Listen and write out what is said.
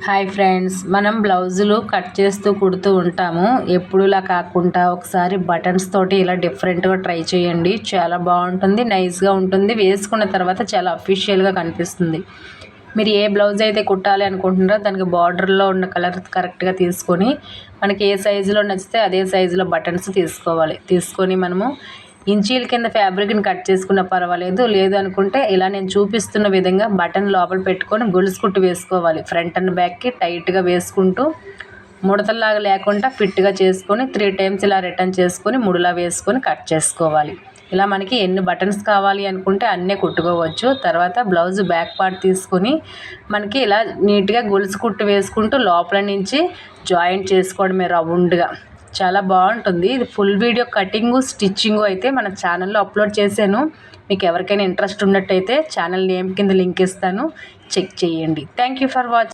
Hi friends, మనం బ్లౌజులు cut చేస్తూ కుడుతూ ఉంటాము. ఎప్పుడులా కాకుండా ఒకసారి బటన్స్ తోటి ఇలా డిఫరెంట్గా ట్రై చేయండి. చాలా బాగుంటుంది, నైస్గా ఉంటుంది. వేసుకున్న తర్వాత చాలా అఫీషియల్గా కనిపిస్తుంది. మీరు ఏ బ్లౌజ్ అయితే కుట్టాలి అనుకుంటున్నారో దానికి బార్డర్లో ఉన్న కలర్ కరెక్ట్గా తీసుకొని మనకి ఏ సైజులో నచ్చితే అదే సైజులో బటన్స్ తీసుకొని మనము ఇంచీల కింద ఫ్యాబ్రిక్ని కట్ చేసుకున్న పర్వాలేదు. లేదు అనుకుంటే ఇలా నేను చూపిస్తున్న విధంగా బటన్ లోపల పెట్టుకొని గొలుసు కుట్టు వేసుకోవాలి. ఫ్రంట్ అండ్ బ్యాక్కి టైట్గా వేసుకుంటూ ముడతల్లాగా లేకుండా ఫిట్గా చేసుకొని 3 టైమ్స్ ఇలా రిటర్న్ చేసుకొని ముడిలా వేసుకొని కట్ చేసుకోవాలి. ఇలా మనకి ఎన్ని బటన్స్ కావాలి అనుకుంటే అన్నీ కుట్టుకోవచ్చు. తర్వాత బ్లౌజ్ బ్యాక్ పార్ట్ తీసుకొని మనకి ఇలా నీట్గా గొలుసు కుట్టు వేసుకుంటూ లోపల నుంచి జాయింట్ చేసుకోవడమే రౌండ్గా. చాలా బాగుంటుంది. ఇది ఫుల్ వీడియో కటింగు స్టిచ్చింగు అయితే మన ఛానల్లో అప్లోడ్ చేశాను. మీకు ఎవరికైనా ఇంట్రెస్ట్ ఉన్నట్టయితే ఛానల్ నేమ్ కింద లింక్ ఇస్తాను, చెక్ చేయండి. Thank you for watching.